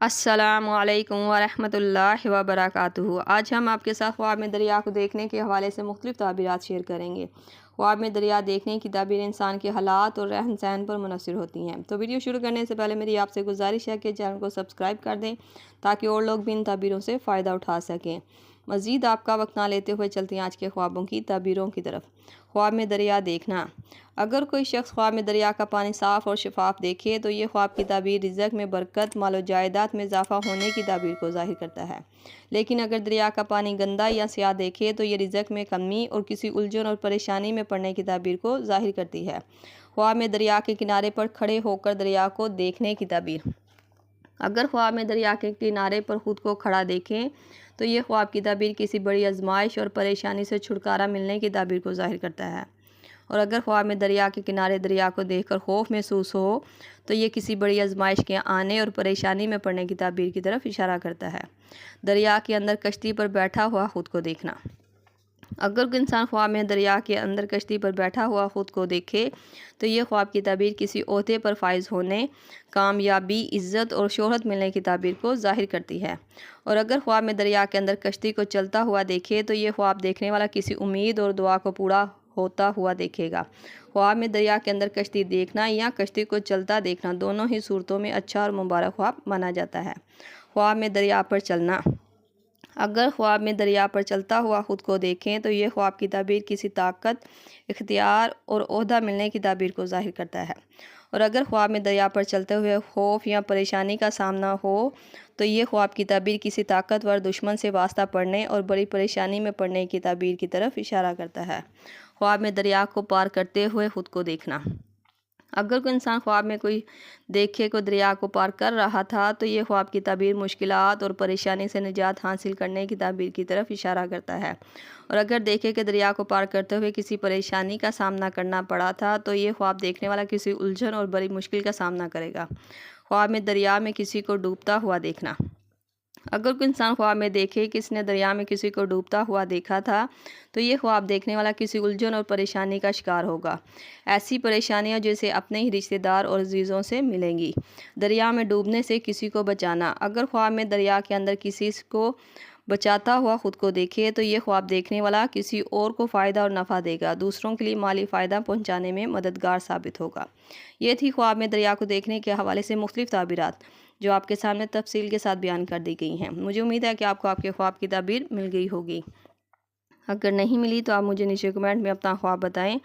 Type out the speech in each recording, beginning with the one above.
السلام علیکم ورحمۃ اللہ وبرکاتہ۔ آج ہم آپ کے ساتھ خواب میں دریا کو دیکھنے کے حوالے سے مختلف تعبیرات شیئر کریں گے۔ خواب میں دریا دیکھنے کی تعبیر انسان کے حالات اور رہن سہن پر منحصر ہوتی ہیں۔ تو ویڈیو شروع کرنے سے پہلے میری آپ سے گزارش ہے کہ چینل کو سبسکرائب کر دیں تاکہ اور لوگ بھی ان تعبیروں سے فائدہ اٹھا سکیں۔ مزید آپ کا وقت نہ لیتے ہوئے چلتے ہیں آج کے خوابوں کی تعبیروں کی طرف۔ خواب میں دریا دیکھنا۔ اگر کوئی شخص خواب میں دریا کا پانی صاف اور شفاف دیکھے تو یہ خواب کی تعبیر رزق میں برکت، مال و جائیداد میں اضافہ ہونے کی تعبیر کو ظاہر کرتا ہے۔ لیکن اگر دریا کا پانی گندا یا سیاہ دیکھے تو یہ رزق میں کمی اور کسی الجھن اور پریشانی میں پڑنے کی تعبیر کو ظاہر کرتی ہے۔ خواب میں دریا کے کنارے پر کھڑے ہو کر دریا کو دیکھنے کی تعبیر۔ اگر خواب میں دریا کے کنارے پر خود کو کھڑا دیکھیں تو یہ خواب کی تعبیر کسی بڑی آزمائش اور پریشانی سے چھٹکارا ملنے کی تعبیر کو ظاہر کرتا ہے۔ اور اگر خواب میں دریا کے کنارے دریا کو دیکھ کر خوف محسوس ہو تو یہ کسی بڑی آزمائش کے آنے اور پریشانی میں پڑنے کی تعبیر کی طرف اشارہ کرتا ہے۔ دریا کے اندر کشتی پر بیٹھا ہوا خود کو دیکھنا۔ اگر کوئی انسان خواب میں دریا کے اندر کشتی پر بیٹھا ہوا خود کو دیکھے تو یہ خواب کی تعبیر کسی عہدے پر فائز ہونے، کامیابی، عزت اور شہرت ملنے کی تعبیر کو ظاہر کرتی ہے۔ اور اگر خواب میں دریا کے اندر کشتی کو چلتا ہوا دیکھے تو یہ خواب دیکھنے والا کسی امید اور دعا کو پورا ہوتا ہوا دیکھے گا۔ خواب میں دریا کے اندر کشتی دیکھنا یا کشتی کو چلتا دیکھنا دونوں ہی صورتوں میں اچھا اور مبارک خواب مانا جاتا ہے۔ خواب میں دریا پر چلنا۔ اگر خواب میں دریا پر چلتا ہوا خود کو دیکھیں تو یہ خواب کی تعبیر کسی طاقت، اختیار اور عہدہ ملنے کی تعبیر کو ظاہر کرتا ہے۔ اور اگر خواب میں دریا پر چلتے ہوئے خوف یا پریشانی کا سامنا ہو تو یہ خواب کی تعبیر کسی طاقتور دشمن سے واسطہ پڑنے اور بڑی پریشانی میں پڑنے کی تعبیر کی طرف اشارہ کرتا ہے۔ خواب میں دریا کو پار کرتے ہوئے خود کو دیکھنا۔ اگر کوئی انسان خواب میں کوئی دیکھے کو دریا کو پار کر رہا تھا تو یہ خواب کی تعبیر مشکلات اور پریشانی سے نجات حاصل کرنے کی تعبیر کی طرف اشارہ کرتا ہے۔ اور اگر دیکھے کہ دریا کو پار کرتے ہوئے کسی پریشانی کا سامنا کرنا پڑا تھا تو یہ خواب دیکھنے والا کسی الجھن اور بڑی مشکل کا سامنا کرے گا۔ خواب میں دریا میں کسی کو ڈوبتا ہوا دیکھنا۔ اگر کوئی انسان خواب میں دیکھے کہ اس نے دریا میں کسی کو ڈوبتا ہوا دیکھا تھا تو یہ خواب دیکھنے والا کسی الجھن اور پریشانی کا شکار ہوگا۔ ایسی پریشانیاں جیسے اپنے ہی رشتہ دار اور عزیزوں سے ملیں گی۔ دریا میں ڈوبنے سے کسی کو بچانا۔ اگر خواب میں دریا کے اندر کسی کو بچاتا ہوا خود کو دیکھے تو یہ خواب دیکھنے والا کسی اور کو فائدہ اور نفع دے گا، دوسروں کے لیے مالی فائدہ پہنچانے میں مددگار ثابت ہوگا۔ یہ تھی خواب میں دریا کو دیکھنے کے حوالے سے مختلف تعبیرات جو آپ کے سامنے تفصیل کے ساتھ بیان کر دی گئی ہیں۔ مجھے امید ہے کہ آپ کو آپ کے خواب کی تعبیر مل گئی ہوگی۔ اگر نہیں ملی تو آپ مجھے نیچے کمنٹ میں اپنا خواب بتائیں،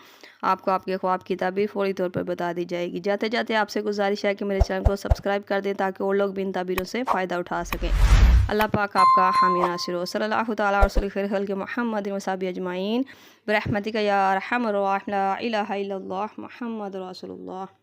آپ کو آپ کے خواب کی تعبیر فوری طور پر بتا دی جائے گی۔ جاتے جاتے آپ سے گزارش ہے کہ میرے چینل کو سبسکرائب کر دیں تاکہ اور لوگ بھی ان تعبیروں سے فائدہ اٹھا سکیں۔ اللہ پاک آپ کا حامی ناصر ہو۔ صلی اللہ تعالیٰ علیہ رسول خیر خلق محمد وصحبہ اجمعین برحمتک یا ارحم الراحمین، لا الہ الا اللہ محمد رسول اللہ۔